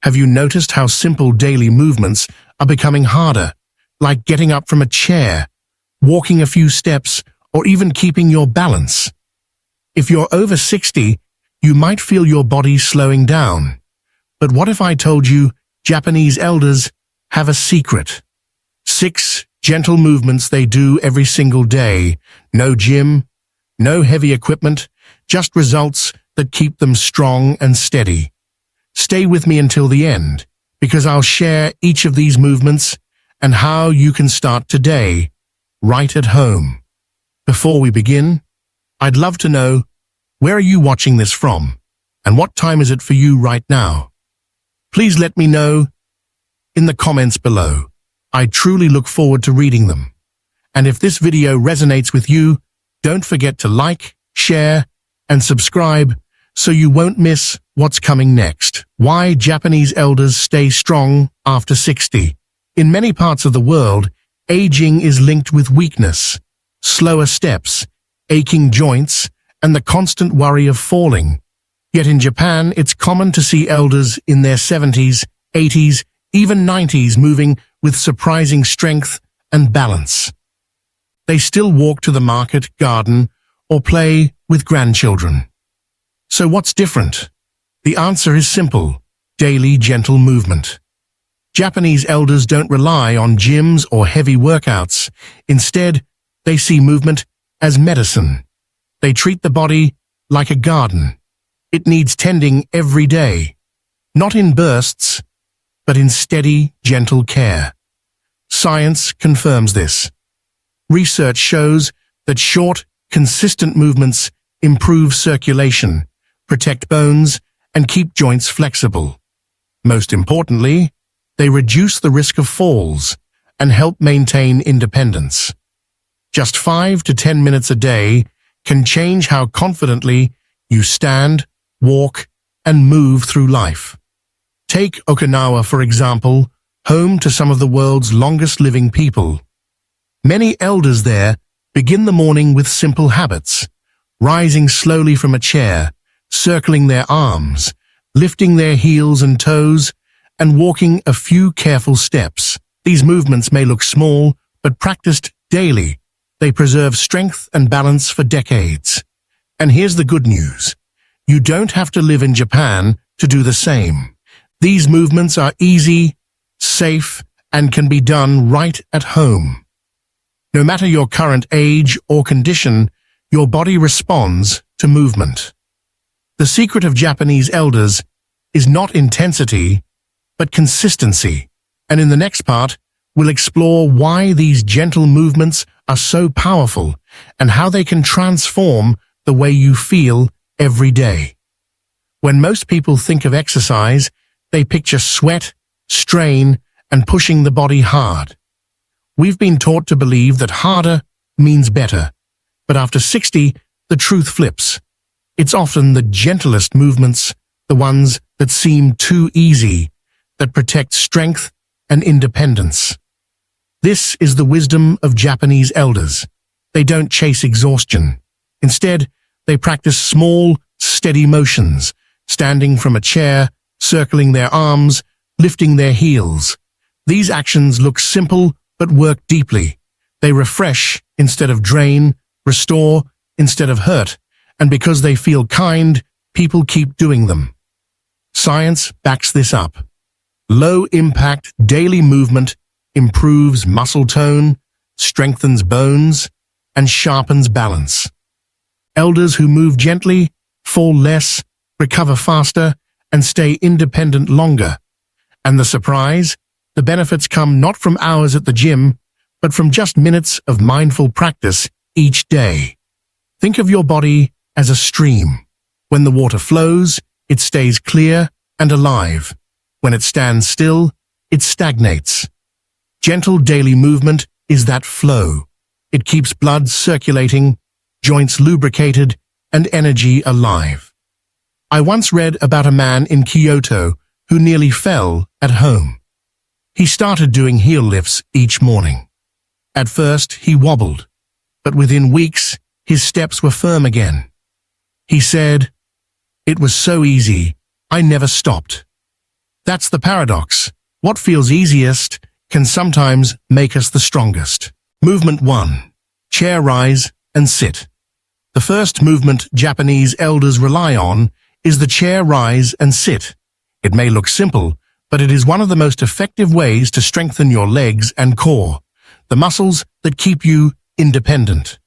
Have you noticed how simple daily movements are becoming harder, like getting up from a chair, walking a few steps, or even keeping your balance? If you're over 60, you might feel your body slowing down. But what if I told you Japanese elders have a secret? 6 gentle movements they do every single day. No gym, no heavy equipment, just results that keep them strong and steady. Stay with me until the end, because I'll share each of these movements and how you can start today, right at home. Before we begin, I'd love to know, where are you watching this from, and what time is it for you right now? Please let me know in the comments below. I truly look forward to reading them. And if this video resonates with you, don't forget to like, share, and subscribe so you won't miss what's coming next. Why Japanese elders stay strong after 60. In many parts of the world, aging is linked with weakness, slower steps, aching joints, and the constant worry of falling. Yet in Japan, it's common to see elders in their 70s, 80s, even 90s moving with surprising strength and balance. They still walk to the market, garden, or play with grandchildren. So what's different? The answer is simple: daily gentle movement. Japanese elders don't rely on gyms or heavy workouts. Instead, they see movement as medicine. They treat the body like a garden. It needs tending every day, not in bursts, but in steady, gentle care. Science confirms this. Research shows that short, consistent movements improve circulation, protect bones, and keep joints flexible. Most importantly, they reduce the risk of falls and help maintain independence. Just 5 to 10 minutes a day can change how confidently you stand, walk, and move through life. Take Okinawa, for example, home to some of the world's longest-living people. Many elders there begin the morning with simple habits: rising slowly from a chair, circling their arms, lifting their heels and toes, and walking a few careful steps. These movements may look small, but practiced daily, they preserve strength and balance for decades. And here's the good news: you don't have to live in Japan to do the same. These movements are easy, safe, and can be done right at home. No matter your current age or condition, your body responds to movement. The secret of Japanese elders is not intensity, but consistency. And in the next part, we'll explore why these gentle movements are so powerful and how they can transform the way you feel every day. When most people think of exercise, they picture sweat, strain, and pushing the body hard. We've been taught to believe that harder means better, but after 60, the truth flips. It's often the gentlest movements, the ones that seem too easy, that protect strength and independence. This is the wisdom of Japanese elders. They don't chase exhaustion. Instead, they practice small, steady motions, standing from a chair, circling their arms, lifting their heels. These actions look simple but work deeply. They refresh instead of drain, restore instead of hurt, and because they feel kind, people keep doing them. Science backs this up. Low-impact daily movement improves muscle tone, strengthens bones, and sharpens balance. Elders who move gently fall less, recover faster, and stay independent longer. And the surprise? The benefits come not from hours at the gym, but from just minutes of mindful practice each day. Think of your body as a stream. When the water flows, it stays clear and alive. When it stands still, it stagnates. Gentle daily movement is that flow. It keeps blood circulating, joints lubricated, and energy alive. I once read about a man in Kyoto who nearly fell at home. He started doing heel lifts each morning. At first, he wobbled, but within weeks, his steps were firm again. He said, "It was so easy, I never stopped." That's the paradox. What feels easiest can sometimes make us the strongest. Movement 1. Chair rise and sit. The first movement Japanese elders rely on is the chair rise and sit. It may look simple, but it is one of the most effective ways to strengthen your legs and core, the muscles that keep you independent.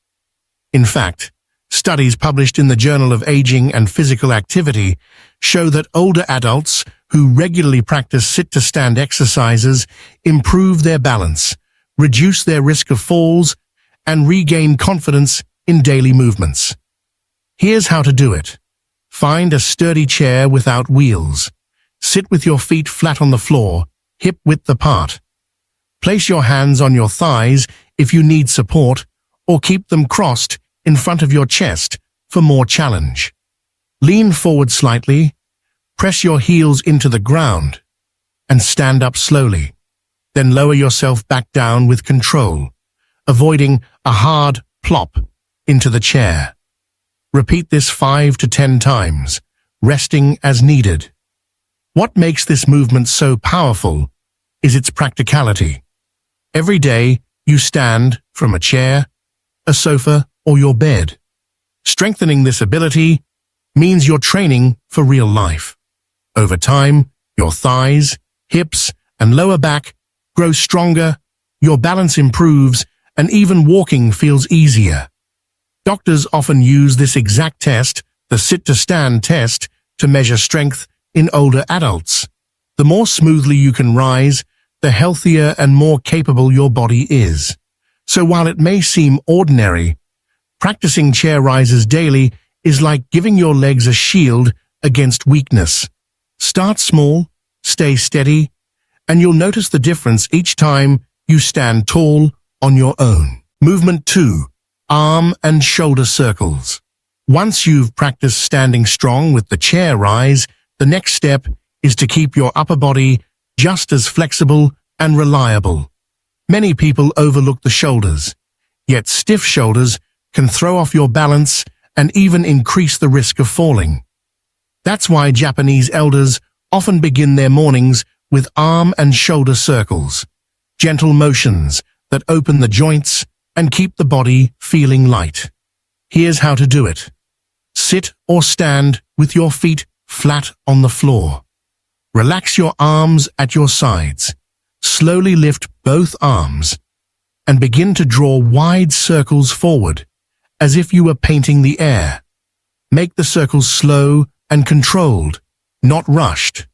In fact, studies published in the Journal of Aging and Physical Activity show that older adults who regularly practice sit-to-stand exercises improve their balance, reduce their risk of falls, and regain confidence in daily movements. Here's how to do it. Find a sturdy chair without wheels. Sit with your feet flat on the floor, hip-width apart. Place your hands on your thighs if you need support, or keep them crossed in front of your chest for more challenge. Lean forward slightly, press your heels into the ground, and stand up slowly. Then lower yourself back down with control, avoiding a hard plop into the chair. Repeat this 5 to 10 times, resting as needed. What makes this movement so powerful is its practicality. Every day, you stand from a chair, a sofa, or your bed. Strengthening this ability means you're training for real life. Over time, your thighs, hips, and lower back grow stronger, your balance improves, and even walking feels easier. Doctors often use this exact test, the sit-to-stand test, to measure strength in older adults. The more smoothly you can rise, the healthier and more capable your body is. So while it may seem ordinary, practicing chair rises daily is like giving your legs a shield against weakness. Start small, stay steady, and you'll notice the difference each time you stand tall on your own. Movement 2. Arm and shoulder circles. Once you've practiced standing strong with the chair rise, the next step is to keep your upper body just as flexible and reliable. Many people overlook the shoulders, yet stiff shoulders can throw off your balance and even increase the risk of falling. That's why Japanese elders often begin their mornings with arm and shoulder circles, gentle motions that open the joints and keep the body feeling light. Here's how to do it. Sit or stand with your feet flat on the floor. Relax your arms at your sides. Slowly lift both arms and begin to draw wide circles forward, as if you were painting the air. Make the circles slow and controlled, not rushed.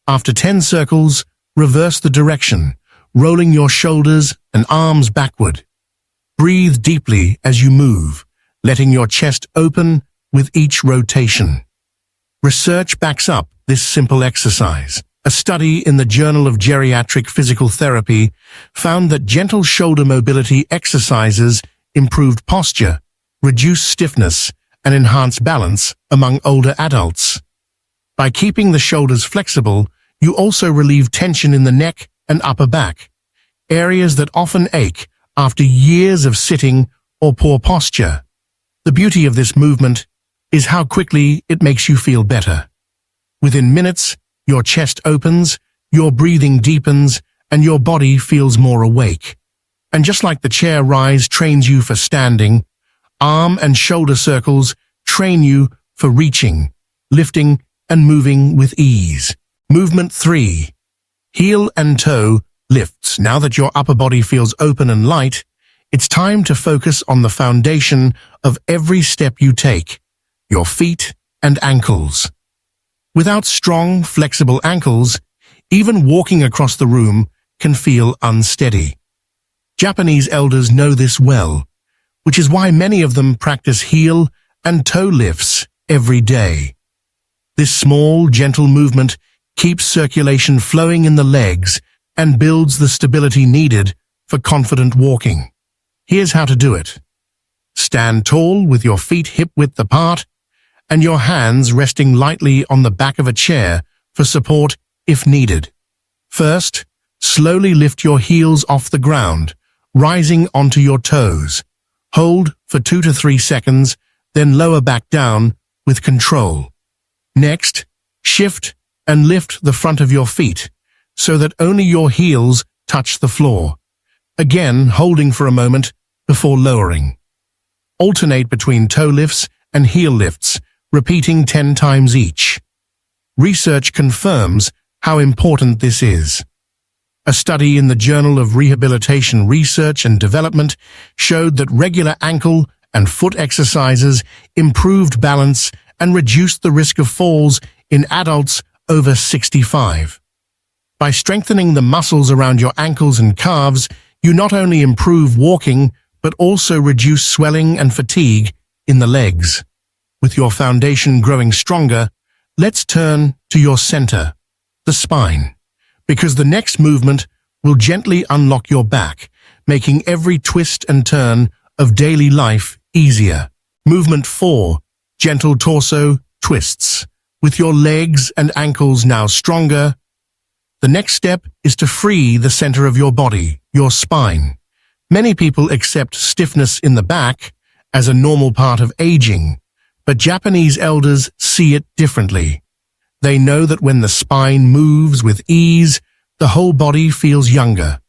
After 10 circles, reverse the direction, rolling your shoulders and arms backward. Breathe deeply as you move, letting your chest open with each rotation. Research backs up this simple exercise. A study in the Journal of Geriatric Physical Therapy found that gentle shoulder mobility exercises improved posture, reduced stiffness, and enhanced balance among older adults. By keeping the shoulders flexible, you also relieve tension in the neck and upper back, areas that often ache after years of sitting or poor posture. The beauty of this movement is how quickly it makes you feel better. Within minutes, your chest opens, your breathing deepens, and your body feels more awake. And just like the chair rise trains you for standing, arm and shoulder circles train you for reaching, lifting, and moving with ease. Movement 3. Heel and toe lifts. Now that your upper body feels open and light, it's time to focus on the foundation of every step you take, your feet and ankles. Without strong, flexible ankles, even walking across the room can feel unsteady. Japanese elders know this well, which is why many of them practice heel and toe lifts every day. This small, gentle movement keeps circulation flowing in the legs and builds the stability needed for confident walking. Here's how to do it. Stand tall with your feet hip-width apart and your hands resting lightly on the back of a chair for support if needed. First, slowly lift your heels off the ground, rising onto your toes. Hold for 2 to 3 seconds, then lower back down with control. Next, shift and lift the front of your feet so that only your heels touch the floor, again holding for a moment before lowering. Alternate between toe lifts and heel lifts, repeating 10 times each. Research confirms how important this is. A study in the Journal of Rehabilitation Research and Development showed that regular ankle and foot exercises improved balance and reduced the risk of falls in adults over 65. By strengthening the muscles around your ankles and calves, you not only improve walking, but also reduce swelling and fatigue in the legs. With your foundation growing stronger, let's turn to your center, the spine, because the next movement will gently unlock your back, making every twist and turn of daily life easier. Movement 4, gentle torso twists. With your legs and ankles now stronger, the next step is to free the center of your body, your spine. Many people accept stiffness in the back as a normal part of aging, but Japanese elders see it differently. They know that when the spine moves with ease, the whole body feels younger.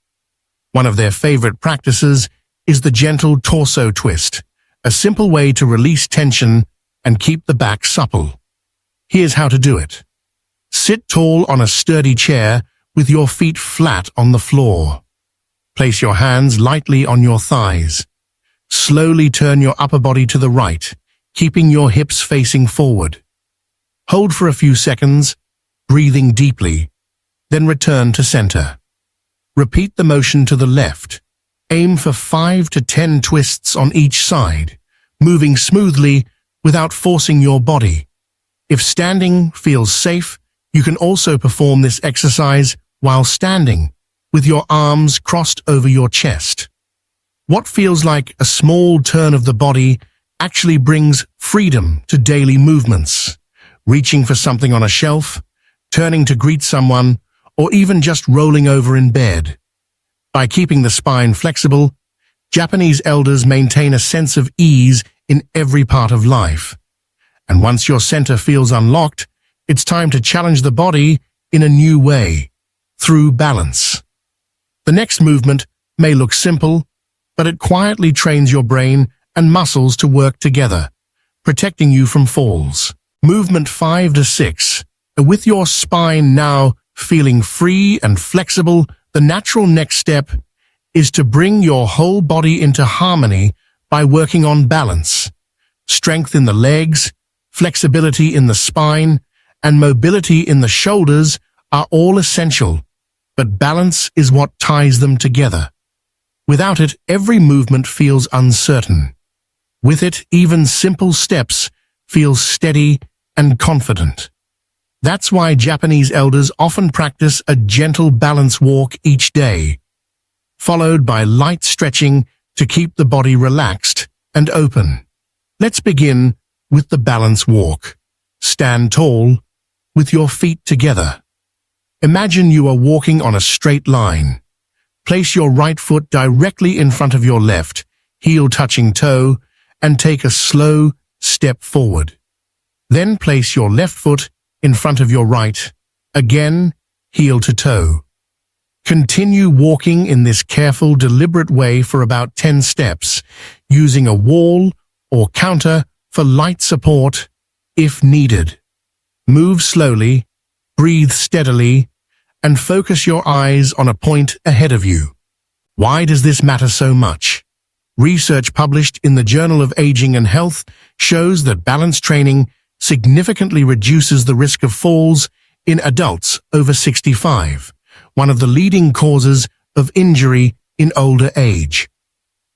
One of their favorite practices is the gentle torso twist, a simple way to release tension and keep the back supple. Here's how to do it. Sit tall on a sturdy chair with your feet flat on the floor. Place your hands lightly on your thighs. Slowly turn your upper body to the right, keeping your hips facing forward. Hold for a few seconds, breathing deeply, then return to center. Repeat the motion to the left. Aim for 5 to 10 twists on each side, moving smoothly without forcing your body. If standing feels safe, you can also perform this exercise while standing, with your arms crossed over your chest. What feels like a small turn of the body actually brings freedom to daily movements. Reaching for something on a shelf, turning to greet someone, or even just rolling over in bed. By keeping the spine flexible, Japanese elders maintain a sense of ease in every part of life. And once your center feels unlocked, it's time to challenge the body in a new way, through balance. The next movement may look simple, but it quietly trains your brain and muscles to work together, protecting you from falls. Movement 5 to 6. With your spine now feeling free and flexible, the natural next step is to bring your whole body into harmony by working on balance. Strength in the legs, flexibility in the spine, and mobility in the shoulders are all essential, but balance is what ties them together. Without it, every movement feels uncertain. With it, even simple steps feel steady and confident. That's why Japanese elders often practice a gentle balance walk each day, followed by light stretching to keep the body relaxed and open. Let's begin with the balance walk. Stand tall, with your feet together. Imagine you are walking on a straight line. Place your right foot directly in front of your left, heel touching toe, and take a slow step forward. Then place your left foot in front of your right, again, heel to toe. Continue walking in this careful, deliberate way for about 10 steps, using a wall or counter for light support if needed. Move slowly, breathe steadily, and focus your eyes on a point ahead of you. Why does this matter so much? Research published in the Journal of Aging and Health shows that balance training significantly reduces the risk of falls in adults over 65, one of the leading causes of injury in older age.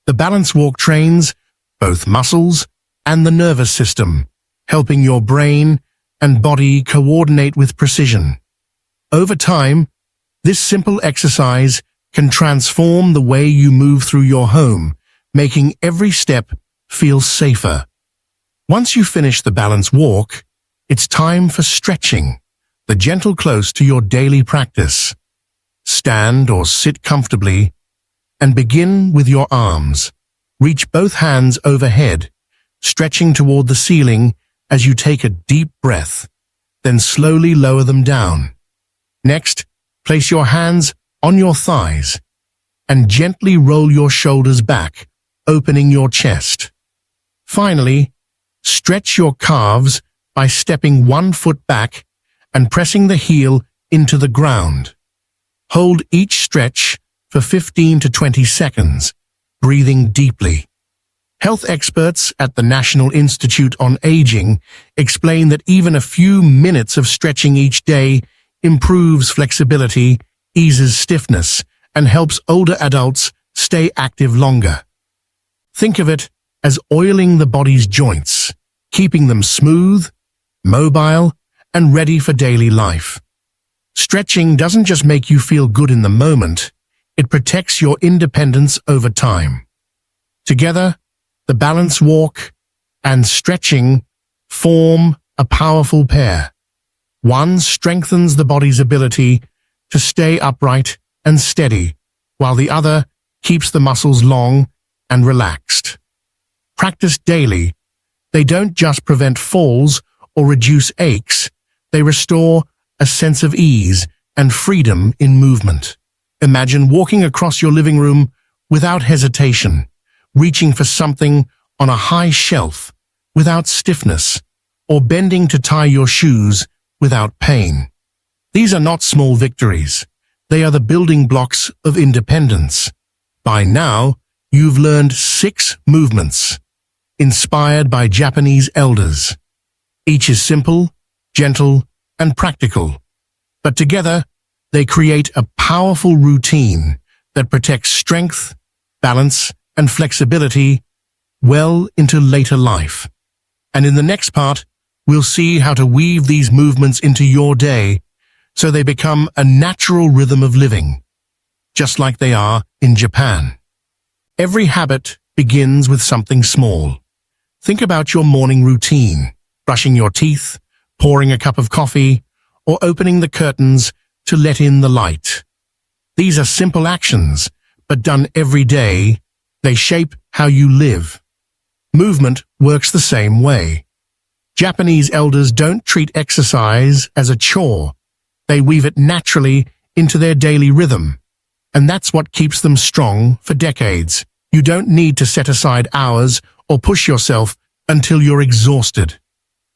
The balance walk trains both muscles and the nervous system, helping your brain and body coordinate with precision. Over time, this simple exercise can transform the way you move through your home, making every step feel safer. Once you finish the balance walk, it's time for stretching, the gentle close to your daily practice. Stand or sit comfortably and begin with your arms. Reach both hands overhead, stretching toward the ceiling as you take a deep breath. then slowly lower them down. Next, place your hands on your thighs and gently roll your shoulders back, opening your chest. Finally, stretch your calves by stepping one foot back and pressing the heel into the ground. Hold each stretch for 15 to 20 seconds, breathing deeply. Health experts at the National Institute on Aging explain that even a few minutes of stretching each day improves flexibility, eases stiffness, and helps older adults stay active longer. Think of it as oiling the body's joints, keeping them smooth, mobile, and ready for daily life. Stretching doesn't just make you feel good in the moment, it protects your independence over time. Together, the balance walk and stretching form a powerful pair. One strengthens the body's ability to stay upright and steady, while the other keeps the muscles long and relaxed. Practiced daily, they don't just prevent falls or reduce aches, they restore a sense of ease and freedom in movement. Imagine walking across your living room without hesitation, reaching for something on a high shelf without stiffness, or bending to tie your shoes without pain. These are not small victories. They are the building blocks of independence. By now, you've learned 6 movements, inspired by Japanese elders. Each is simple, gentle, and practical, but together they create a powerful routine that protects strength, balance, and flexibility well into later life. And in the next part, we'll see how to weave these movements into your day so they become a natural rhythm of living, just like they are in Japan. Every habit begins with something small. Think about your morning routine, brushing your teeth, pouring a cup of coffee, or opening the curtains to let in the light. These are simple actions, but done every day, they shape how you live. Movement works the same way. Japanese elders don't treat exercise as a chore. They weave it naturally into their daily rhythm. And that's what keeps them strong for decades. You don't need to set aside hours or push yourself until you're exhausted.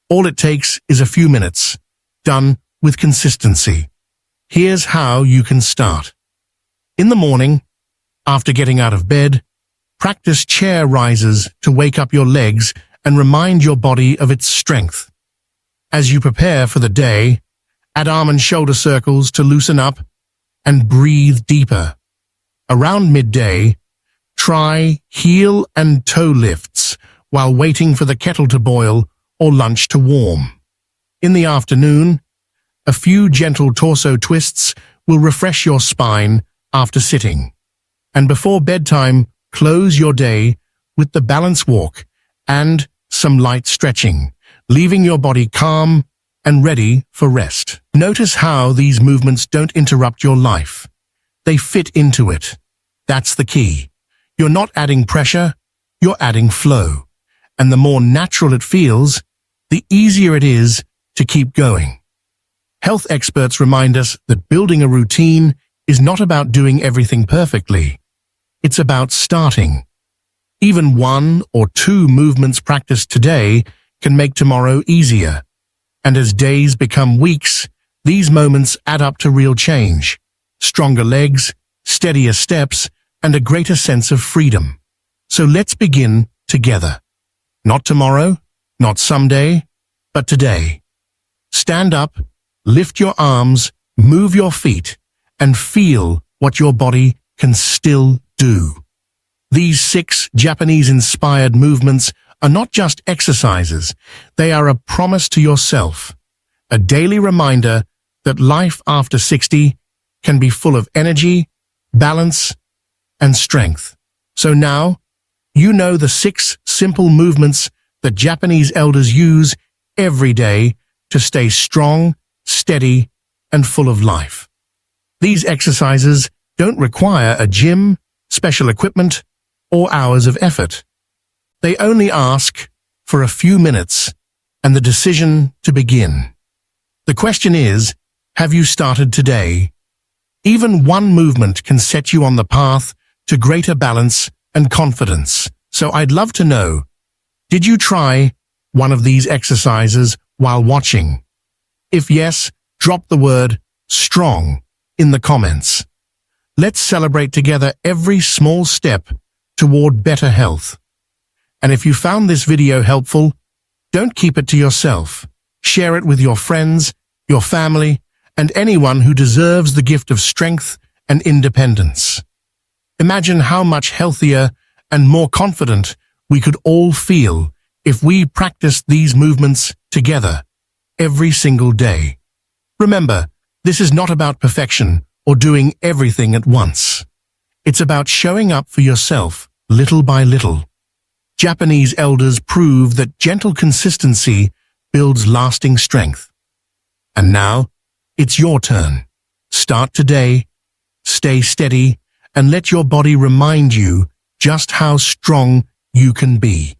All it takes is a few minutes, done with consistency. Here's how you can start. In the morning, after getting out of bed, practice chair rises to wake up your legs and remind your body of its strength. As you prepare for the day, add arm and shoulder circles to loosen up and breathe deeper. Around midday, try heel and toe lifts while waiting for the kettle to boil or lunch to warm. In the afternoon, a few gentle torso twists will refresh your spine after sitting. And before bedtime, close your day with the balance walk and some light stretching, leaving your body calm and ready for rest. Notice how these movements don't interrupt your life. They fit into it. That's the key. You're not adding pressure, you're adding flow. And the more natural it feels, the easier it is to keep going. Health experts remind us that building a routine is not about doing everything perfectly. It's about starting. Even 1 or 2 movements practiced today can make tomorrow easier. And as days become weeks, these moments add up to real change. Stronger legs, steadier steps, and a greater sense of freedom. So let's begin together. Not tomorrow, not someday, but today. Stand up, lift your arms, move your feet, and feel what your body can still do. These 6 Japanese-inspired movements are not just exercises, they are a promise to yourself, a daily reminder that life after 60 can be full of energy, balance, and strength. So now, you know the 6 simple movements that Japanese elders use every day to stay strong, steady, and full of life. These exercises don't require a gym, special equipment, or hours of effort. They only ask for a few minutes and the decision to begin. The question is, have you started today? Even one movement can set you on the path to greater balance and confidence. So I'd love to know, did you try one of these exercises while watching? If yes, drop the word strong in the comments. Let's celebrate together every small step toward better health. And if you found this video helpful, don't keep it to yourself. Share it with your friends, your family, and anyone who deserves the gift of strength and independence. Imagine how much healthier and more confident we could all feel if we practiced these movements together every single day. Remember, this is not about perfection or doing everything at once. It's about showing up for yourself little by little. Japanese elders prove that gentle consistency builds lasting strength. And now, it's your turn. Start today, stay steady, and let your body remind you just how strong you can be.